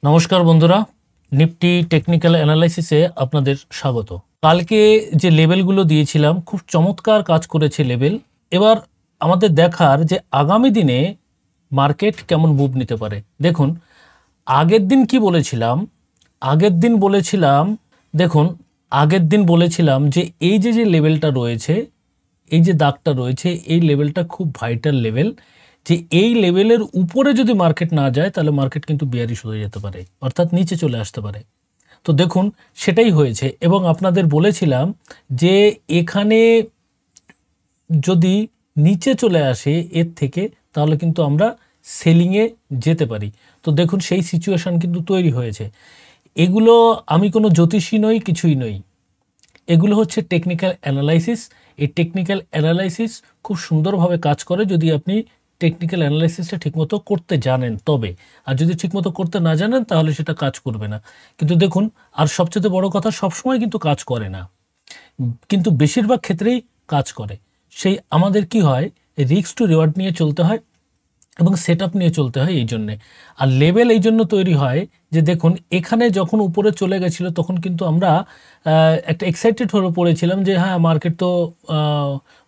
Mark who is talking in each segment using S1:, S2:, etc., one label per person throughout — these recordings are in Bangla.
S1: নমস্কার বন্ধুরা, নিফটি টেকনিক্যাল অ্যানালাইসিসে আপনাদের স্বাগত। কালকে যে লেভেলগুলো দিয়েছিলাম খুব চমৎকার কাজ করেছে লেভেল। এবার আমাদের দেখার যে আগামী দিনে মার্কেট কেমন মুভ নিতে পারে। দেখুন, আগের দিন কি বলেছিলাম? আগের দিন বলেছিলাম যে এই যে লেভেলটা রয়েছে, এই যে দাগটা রয়েছে, এই লেভেলটা খুব ভাইটাল লেভেল। যে এই লেভেলের উপরে যদি মার্কেট না যায় তাহলে মার্কেট কিন্তু বিয়ারিশ হয়ে যেতে পারে, অর্থাৎ নিচে চলে আসতে পারে। তো দেখুন, সেটাই হয়েছে। এবং আপনাদের বলেছিলাম যে এখানে যদি নিচে চলে আসে এর থেকে, তাহলে কিন্তু আমরা সেলিংয়ে যেতে পারি। তো দেখুন, সেই সিচুয়েশান কিন্তু তৈরি হয়েছে। এগুলো আমি কোনো জ্যোতিষী নই, কিছুই নই। এগুলো হচ্ছে টেকনিক্যাল অ্যানালাইসিস। এই টেকনিক্যাল অ্যানালাইসিস খুব সুন্দরভাবে কাজ করে যদি আপনি টেকনিক্যাল অ্যানালাইসিসটা ঠিকমতো করতে জানেন তবে। আর যদি ঠিকমতো করতে না জানেন তাহলে সেটা কাজ করবে না। কিন্তু দেখুন, আর সবচেয়ে বড় কথা, সবসময় কিন্তু কাজ করে না, কিন্তু বেশিরভাগ ক্ষেত্রেই কাজ করে। সেই আমাদের কি হয়, রিস্ক টু রিওয়ার্ড নিয়ে চলতে হয় এবং সেট আপ নিয়ে চলতে হয় এই জন্যে। আর লেভেল এই জন্য তৈরি হয় যে দেখুন, এখানে যখন উপরে চলে গেছিলো তখন কিন্তু আমরা একটা এক্সাইটেড হয়ে পড়েছিলাম যে হ্যাঁ, মার্কেট তো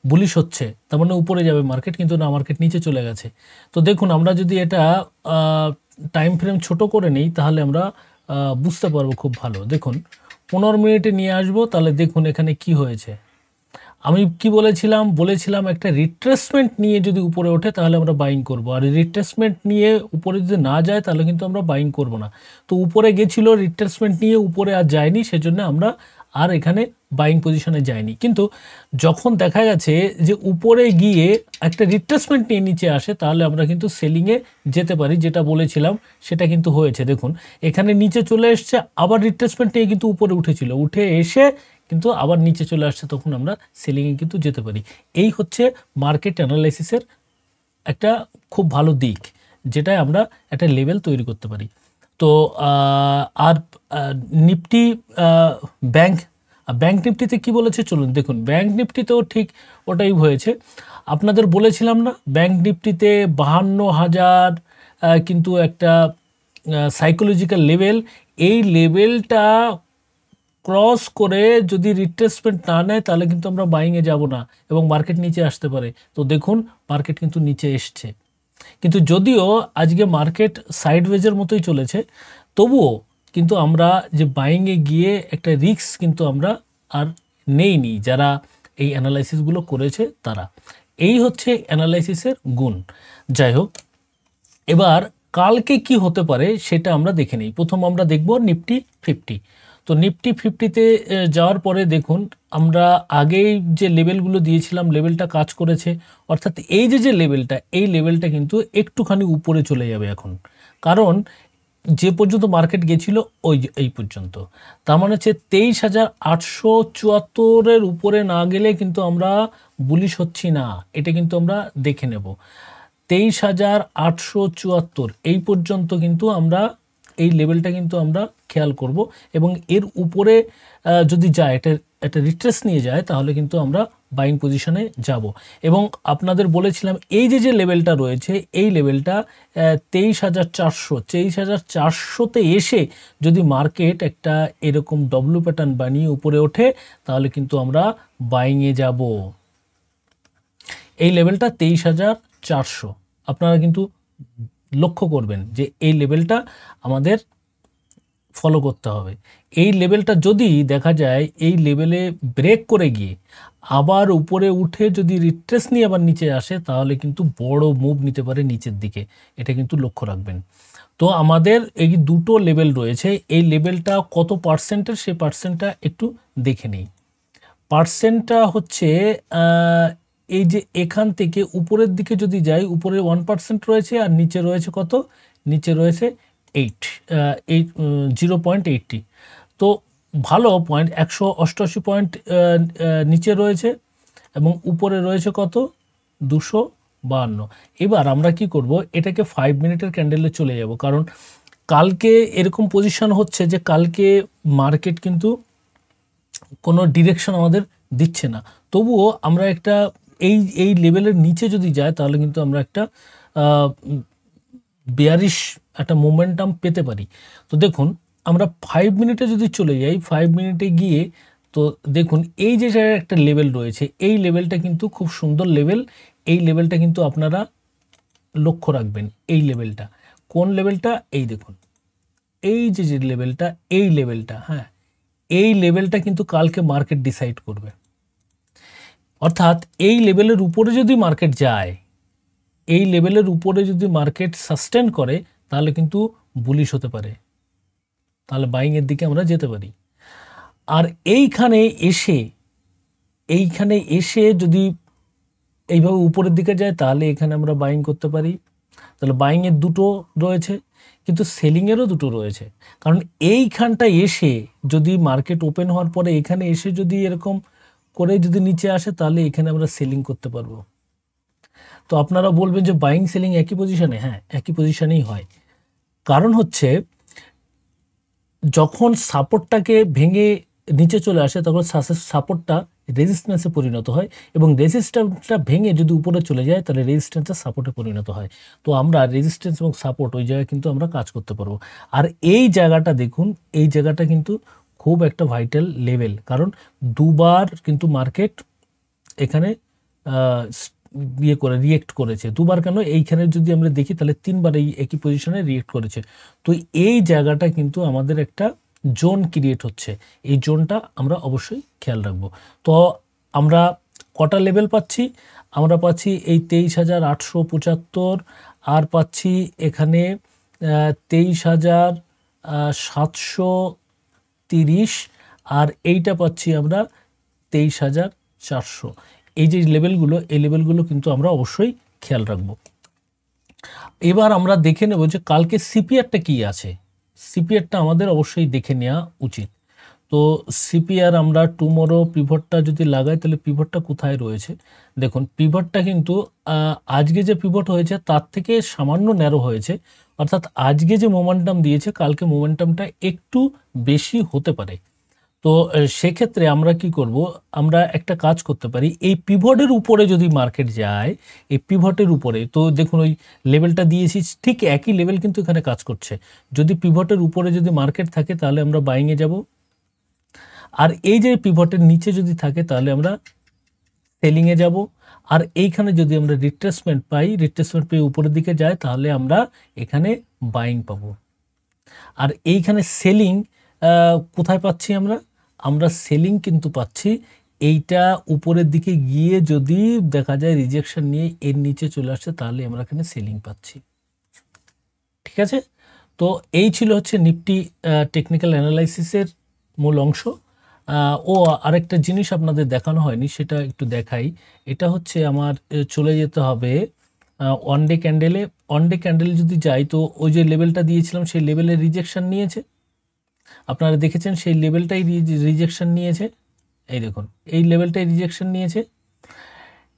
S1: বুলিশ হচ্ছে, তার মানে উপরে যাবে মার্কেট, কিন্তু না, মার্কেট নিচে চলে গেছে। তো দেখুন, আমরা যদি এটা টাইম ফ্রেম ছোট করে নিই তাহলে আমরা বুঝতে পারবো খুব ভালো। দেখুন, 15 মিনিটে নিয়ে আসবো, তাহলে দেখুন এখানে কি হয়েছে। আমি কি বলেছিলাম একটা রিট্রেসমেন্ট নিয়ে যদি উপরে ওঠে তাহলে আমরা বাইং করব, আর রিট্রেসমেন্ট নিয়ে উপরে যদি না যায় তাহলে কিন্তু আমরা বাইং করব না। তো উপরে গেছিল, রিট্রেসমেন্ট নিয়ে উপরে আর যায়নি, সেজন্য আমরা আর এখানে বাইং পজিশনে যাইনি। কিন্তু যখন দেখা গেছে যে উপরে গিয়ে একটা রিট্রেসমেন্ট নিয়ে নিচে আসে, তাহলে আমরা কিন্তু সেলিংয়ে যেতে পারি, যেটা বলেছিলাম সেটা কিন্তু হয়েছে। দেখুন, এখানে নিচে চলে এসছে, আবার রিট্রেসমেন্ট নিয়ে কিন্তু উপরে উঠেছিল, উঠে এসে কিন্তু আবার নিচে চলে আসছে, তখন আমরা সেলিংয়ে কিন্তু যেতে পারি। এই হচ্ছে মার্কেট অ্যানালাইসিসের একটা খুব ভালো দিক, যেটায় আমরা একটা লেভেল তৈরি করতে পারি। তো আর নিফটি ব্যাংক নিফটিতে কি বলেছে চলুন দেখুন। ব্যাংক নিফটিতেও ঠিক ওটাই হয়েছে। আপনাদের বলেছিলাম না, ব্যাংক নিফটিতে 52,000 কিন্তু একটা সাইকোলজিক্যাল লেভেল। এই লেভেলটা ক্রস করে যদি রিট্রেসমেন্ট না নেয় তাহলে কিন্তু আমরা বাইংয়ে যাব না এবং মার্কেট নিচে আসতে পারে। তো দেখুন, মার্কেট কিন্তু নিচে এসছে, কিন্তু যদিও আজকে মার্কেট সাইডওয়েজের মতোই চলেছে, তবুও কিন্তু আমরা যে বাইংয়ে গিয়ে একটা রিস্ক কিন্তু আমরা আর নেইনি, যারা এই অ্যানালাইসিসগুলো করেছে তারা। এই হচ্ছে অ্যানালাইসিসের গুণ। যাই হোক, এবার কালকে কি হতে পারে সেটা আমরা দেখে নিই। প্রথম আমরা দেখব নিফটি 50। তো নিফটি 50তে যাওয়ার পরে দেখুন, আমরা আগেই যে লেভেলগুলো দিয়েছিলাম লেভেলটা কাজ করেছে, অর্থাৎ এই যে লেভেলটা, এই লেভেলটা কিন্তু একটুখানি উপরে চলে যাবে এখন, কারণ যে পর্যন্ত মার্কেট গেছিল এই পর্যন্ত, তার মানে হচ্ছে 23,874-এর উপরে না গেলে কিন্তু আমরা বুলিশ হচ্ছি না, এটা কিন্তু আমরা দেখে নেব। 23,874 এই পর্যন্ত কিন্তু আমরা এই লেভেলটা কিন্তু আমরা খেয়াল করব, এবং এর উপরে যদি যায়, এটা রিট্রেস নিয়ে যায়, তাহলে কিন্তু আমরা বাইং পজিশনে যাব। এবং আপনাদের বলেছিলাম এই যে লেভেলটা রয়েছে, এই লেভেলটা 23,400তে এসে যদি মার্কেট একটা এরকম ডব্লিউ প্যাটার্ন বানিয়ে উপরে ওঠে, তাহলে কিন্তু আমরা বাইংয়ে যাব। এই লেভেলটা 23,400 আপনারা কিন্তু লক্ষ্য করবেন যে এই লেভেলটা আমাদের ফলো করতে হবে। এই লেভেলটা যদি দেখা যায় এই লেভেলে ব্রেক করে গিয়ে আবার উপরে উঠে যদি রিট্রেস নিয়ে আবার নিচে আসে, তাহলে কিন্তু বড় মুভ নিতে পারে নিচের দিকে, এটা কিন্তু লক্ষ্য রাখবেন। তো আমাদের এই দুটো লেভেল রয়েছে, এই লেভেলটা কত পার্সেন্টের সেই পার্সেন্টটা একটু দেখে নিই। পার্সেন্টটা হচ্ছে এই যে এখান থেকে উপরের দিকে যদি যাই, উপরে 1% রয়েছে, আর নিচে রয়েছে কত, নিচে রয়েছে 0.80। তো ভালো পয়েন্ট, 188 পয়েন্ট নিচে রয়েছে এবং উপরে রয়েছে কত, 252। এবার আমরা কি করব, এটাকে 5 মিনিটের ক্যান্ডেলে চলে যাব, কারণ কালকে এরকম পজিশন হচ্ছে যে কালকে মার্কেট কিন্তু কোনো ডিরেকশন আমাদের দিচ্ছে না। তবুও আমরা একটা এই লেভেলের নিচে যদি যায় তাহলে কিন্তু আমরা একটা বেয়ারিশ একটা মোমেন্টাম পেতে পারি। তো দেখুন আমরা 5 মিনিটে যদি চলে যাই, 5 মিনিটে গিয়ে তো দেখুন এই যে জায়গায় একটা লেভেল রয়েছে, এই লেভেলটা কিন্তু খুব সুন্দর লেভেল। এই লেভেলটা কিন্তু আপনারা লক্ষ্য রাখবেন। এই লেভেলটা কোন লেভেলটা, এই দেখুন এই যে যে লেভেলটা, এই লেভেলটা, হ্যাঁ এই লেভেলটা কিন্তু কালকে মার্কেট ডিসাইড করবে। অর্থাৎ এই লেভেলের উপরে যদি মার্কেট যায়, এই লেভেলের উপরে যদি মার্কেট সাস্টেন করে, তাহলে কিন্তু বুলিশ হতে পারে, তাহলে বাইংয়ের দিকে আমরা যেতে পারি। আর এইখানে এসে যদি এইভাবে উপরের দিকে যায়, তাহলে এখানে আমরা বাইং করতে পারি। তাহলে বাইংয়ের দুটো রয়েছে, কিন্তু সেলিংয়েরও দুটো রয়েছে। কারণ এইখানটা এসে যদি মার্কেট ওপেন হওয়ার পরে এখানে এসে যদি এরকম করে যদি নিচে আসে, তাহলে এখানে আমরা সেলিং করতে পারবো। তো আপনারা বলবেন যে বাইং সেলিং একই পজিশনে, হ্যাঁ একই পজিশনেই হয়। কারণ হচ্ছে যখন সাপোর্টটাকে ভেঙে নিচে চলে আসে, তখন সাপোর্টটা রেজিস্ট্যান্সে পরিণত হয়, এবং রেজিস্ট্যান্সটা ভেঙে যদি উপরে চলে যায়, তাহলে রেজিস্ট্যান্সটা সাপোর্টে পরিণত হয়। তো আমরা রেজিস্ট্যান্স এবং সাপোর্ট ওই জায়গায় কিন্তু আমরা কাজ করতে পারবো। আর এই জায়গাটা দেখুন, এই জায়গাটা কিন্তু খুব একটা ভাইটাল লেভেল, কারণ দুবার কিন্তু মার্কেট এখানে ইয়ে করে রিয়েক্ট করেছে। দুবার কেন, এইখানে যদি আমরা দেখি তাহলে 3বার এই একই পজিশনে রিয়েক্ট করেছে। তো এই জায়গাটা কিন্তু আমাদের একটা জোন ক্রিয়েট হচ্ছে, এই জোনটা আমরা অবশ্যই খেয়াল রাখবো। তো আমরা কটা লেভেল পাচ্ছি, আমরা পাচ্ছি এই 23,875, আর পাচ্ছি এখানে 23,730, আর এইটা পাচ্ছি আমরা 23,400। এই যে লেভেলগুলো, এই লেভেলগুলো কিন্তু আমরা অবশ্যই খেয়াল রাখবো। এবার আমরা দেখে নেব যে কালকে সিপিআরটা কি আছে। সিপিআরটা আমাদের অবশ্যই দেখে নেওয়া উচিত। তো সিপিআর আমরা টুমরো পিভটটা যদি লাগাই, তাহলে পিভটটা কোথায় রয়েছে দেখুন। পিভটটা কিন্তু আজকে যে পিভট হয়েছে তার থেকে সামান্য ন্যারো হয়েছে, অর্থাৎ আজকে যে মোমেন্টাম দিয়েছে, কালকে মোমেন্টামটা একটু বেশি হতে পারে। তো সেক্ষেত্রে আমরা কি করব, আমরা একটা কাজ করতে পারি, এই পিভটের উপরে যদি মার্কেট যায়, এই পিভটের উপরে, তো দেখুন ওই লেভেলটা দিয়েছি, ঠিক একই লেভেল কিন্তু এখানে কাজ করছে। যদি পিভটের উপরে যদি মার্কেট থাকে, তাহলে আমরা বাইংয়ে যাব। আর এই যে পিভটের নিচে যদি থাকে, তাহলে আমরা সেলিংয়ে যাব। আর এইখানে যদি আমরা রিট্রেসমেন্ট পাই, রিট্রেসমেন্ট পেয়ে উপরের দিকে যায়, তাহলে আমরা এখানে বাইং পাবো। আর এইখানে সেলিং কোথায় পাচ্ছি আমরা সেলিং কিন্তু পাচ্ছি এইটা উপরের দিকে গিয়ে যদি দেখা যায় রিজেকশন নিয়ে এর নিচে চলে আসছে, তাহলে আমরা এখানে সেলিং পাচ্ছি। ঠিক আছে, তো এই ছিল হচ্ছে নিফটি টেকনিক্যাল অ্যানালাইসিসের মূল অংশ। ও আরেকটা জিনিস আপনাদের দেখানো হয়নি, সেটা একটু দেখাই। এটা হচ্ছে আমার চলে যেতে হবে ওয়ান ডে ক্যান্ডেলে। ওয়ান ডে ক্যান্ডেলে যদি যাই, তো ওই যে লেভেলটা দিয়েছিলাম, সেই লেভেলের রিজেকশন নিয়েছে, আপনারা দেখেছেন সেই লেভেলটাই রিজেকশন নিয়েছে। এই দেখুন এই লেভেলটাই রিজেকশন নিয়েছে।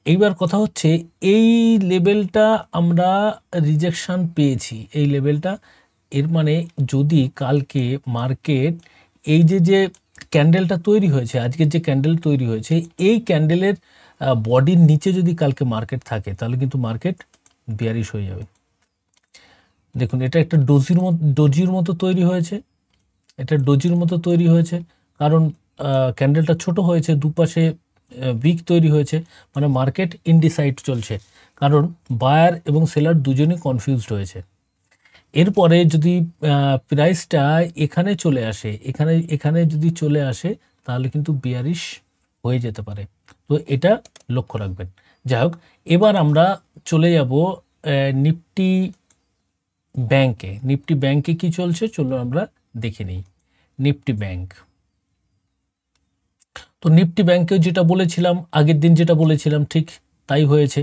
S1: এইবার কথা হচ্ছে এই লেভেলটা আমরা রিজেকশন পেয়েছি, এই লেভেলটা, এর মানে যদি কালকে মার্কেট এই যে ক্যান্ডেলটা তৈরি হয়েছে, আজকের যে ক্যান্ডেল তৈরি হয়েছে, এই ক্যান্ডেলের বডির নিচে যদি কালকে মার্কেট থাকে, তাহলে কিন্তু মার্কেট বিয়ারিশ হয়ে যাবে। দেখুন এটা একটা ডোজির মতো তৈরি হয়েছে, এটা ডোজির মতো তৈরি হয়েছে, কারণ ক্যান্ডেলটা ছোট হয়েছে, দুপাশে উইক তৈরি হয়েছে, মানে মার্কেট ইনডিসাইড চলছে, কারণ বায়ার এবং সেলার দুজনেই কনফিউজড হয়েছে। এরপরে যদি প্রাইসটা এখানে চলে আসে, এখানে যদি চলে আসে, তাহলে কিন্তু বিয়ারিশ হয়ে যেতে পারে। তো এটা লক্ষ্য রাখবেন। যাই হোক, এবার আমরা চলে যাব নিফটি ব্যাংকে। নিফটি ব্যাংকে কি চলছে চলো আমরা দেখে নিই। নিফটি ব্যাংক, তো নিফটি ব্যাংকেও যেটা বলেছিলাম, আগের দিন যেটা বলেছিলাম ঠিক তাই হয়েছে।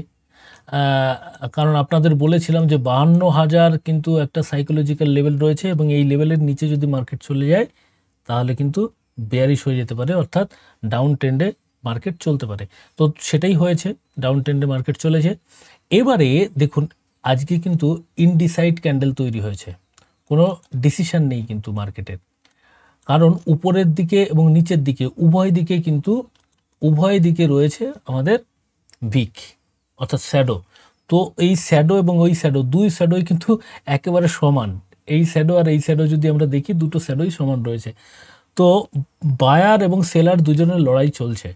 S1: কারণ আপনাদের বলেছিলাম যে 52,000 কিন্তু একটা সাইকোলজিক্যাল লেভেল রয়েছে, এবং এই লেভেলের নিচে যদি মার্কেট চলে যায়, তাহলে কিন্তু বেয়ারিশ হয়ে যেতে পারে, অর্থাৎ ডাউন ট্রেন্ডে মার্কেট চলতে পারে। তো সেটাই হয়েছে, ডাউন ট্রেন্ডে মার্কেট চলেছে। এবারে দেখুন আজকে কিন্তু ইনডিসাইড ক্যান্ডেল তৈরি হয়েছে, কোনো ডিসিশন নেই কিন্তু মার্কেটের, কারণ উপরের দিকে এবং নিচের দিকে উভয় দিকে রয়েছে আমাদের উইক, অর্থাৎ শ্যাডো। তো এই শ্যাডো এবং ওই শ্যাডো, দুই শ্যাডোই কিন্তু একেবারে সমান। এই শ্যাডো আর এই শ্যাডো যদি আমরা দেখি, দুটো শ্যাডোই সমান রয়েছে। তো বায়ার এবং সেলার দুজনের লড়াই চলছে।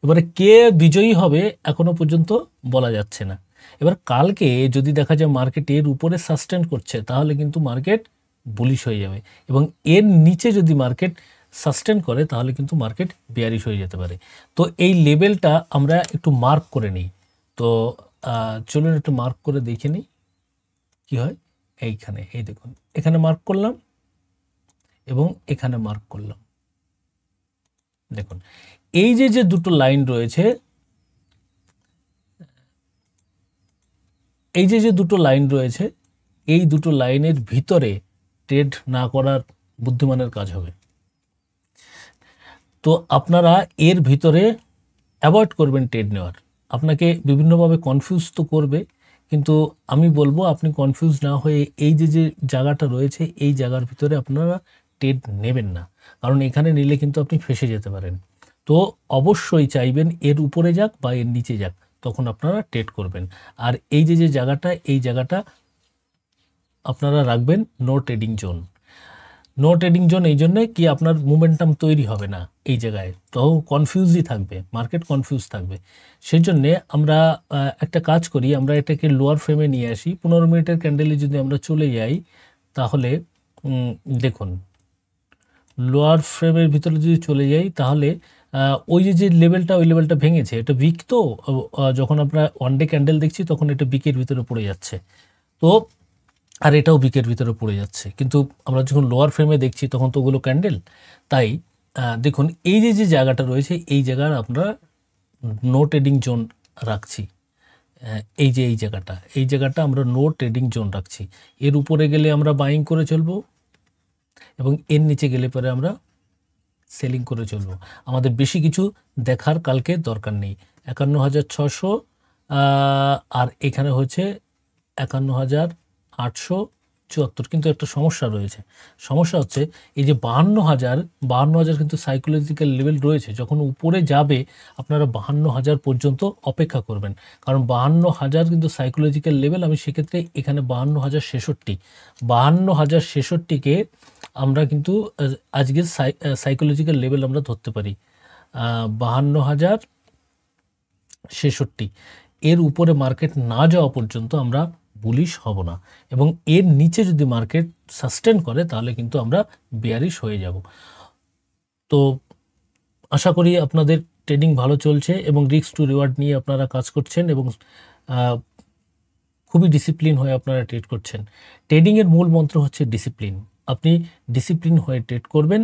S1: এবারে কে বিজয়ী হবে এখনো পর্যন্ত বলা যাচ্ছে না। এবার কালকে যদি দেখা যায় মার্কেট এর উপরে সাস্টেন করছে, তাহলে কিন্তু মার্কেট বুলিশ হয়ে যাবে, এবং এর নিচে যদি মার্কেট সাস্টেন করে তাহলে কিন্তু মার্কেট বেয়ারিশ হয়ে যেতে পারে। তো এই লেভেলটা আমরা একটু মার্ক করে নিই। তো চলুন একটু মার্ক করে দেখে নিই কি হয়। এইখানে এই দেখুন, এখানে মার্ক করলাম এবং এখানে মার্ক করলাম। দেখুন এই যে দুটো লাইন রয়েছে, এই যে দুটো লাইন রয়েছে, এই দুটো লাইনের ভিতরে ট্রেড না করার বুদ্ধিমানের কাজ হবে। তো আপনারা এর ভিতরে অ্যাভয়েড করবেন ট্রেড নেওয়ার। আপনাকে বিভিন্নভাবে কনফিউজ তো করবে, কিন্তু আমি বলবো আপনি কনফিউজ না হয়ে এই যে জায়গাটা রয়েছে, এই জায়গার ভিতরে আপনারা ট্রেড নেবেন না, কারণ এখানে নিলে কিন্তু আপনি ফেসে যেতে পারেন। তো অবশ্যই চাইবেন এর উপরে যাক বা এর নিচে যাক, তখন আপনারা ট্রেড করবেন। আর এই যে জায়গাটা, এই জায়গাটা আপনারা রাখবেন no trading zone. No trading zone এই জন্যে কি, আপনার মোমেন্টাম তৈরি হবে না এই জায়গায়, তো কনফিউজই থাকবে, মার্কেট কনফিউজ থাকবে। সেই জন্যে আমরা একটা কাজ করি, আমরা এটাকে লোয়ার ফ্রেমে নিয়ে আসি। 15 মিনিটের ক্যান্ডেলে যদি আমরা চলে যাই, তাহলে দেখুন লোয়ার ফ্রেমের ভিতরে যদি চলে যাই, তাহলে ওই যে লেভেলটা, ওই লেভেলটা ভেঙেছে। এটা উইক, তো যখন আমরা ওয়ান ডে ক্যান্ডেল দেখছি তখন এটা উইকের ভিতরে পড়ে যাচ্ছে, তো আর এটাও উইকের ভিতরে পড়ে যাচ্ছে। কিন্তু আমরা যখন লোয়ার ফ্রেমে দেখছি তখন তো ওগুলো ক্যান্ডেল। তাই দেখুন এই যে জায়গাটা রয়েছে, এই জায়গার আমরা নো ট্রেডিং জোন রাখছি। এই যে এই জায়গাটা আমরা নো ট্রেডিং জোন রাখছি। এর উপরে গেলে আমরা বাইং করে চলবো, এবং এর নিচে গেলে পরে আমরা সেলিং করে চলবো। আমাদের বেশি কিছু দেখার কালকে দরকার নেই। 51,600 আর এখানে হচ্ছে 51,874। কিন্তু একটা সমস্যা রয়েছে, সমস্যা হচ্ছে এই যে 52,000 কিন্তু সাইকোলজিক্যাল লেভেল রয়েছে। যখন উপরে যাবে আপনারা 52,000 পর্যন্ত অপেক্ষা করবেন, কারণ 52,000 কিন্তু সাইকোলজিক্যাল লেভেল। আমি সেক্ষেত্রে এখানে 52,066কে আমরা কিন্তু আজকে সাইকোলজিক্যাল লেভেল আমরা ধরতে পারি। 52,066 এর উপরে মার্কেট না যাওয়া পর্যন্ত আমরা বুলিশ হব না, এবং এর নিচে যদি মার্কেট সাস্টেন করে তাহলে কিন্তু আমরা বেয়ারিশ হয়ে যাব। তো আশা করি আপনাদের ট্রেডিং ভালো চলছে এবং রিস্ক টু রিওয়ার্ড নিয়ে আপনারা কাজ করছেন, এবং খুবই ডিসিপ্লিন হয়ে আপনারা ট্রেড করছেন। ট্রেডিংয়ের মূল মন্ত্র হচ্ছে ডিসিপ্লিন। আপনি ডিসিপ্লিন হয়ে ট্রেড করবেন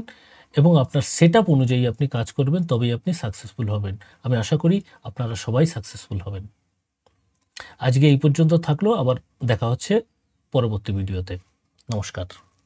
S1: এবং আপনার সেটআপ অনুযায়ী আপনি কাজ করবেন, তবেই আপনি সাকসেসফুল হবেন। আমি আশা করি আপনারা সবাই সাকসেসফুল হবেন। আজকে এই পর্যন্ত থাকলো, আবার দেখা হচ্ছে পরবর্তী ভিডিওতে। নমস্কার।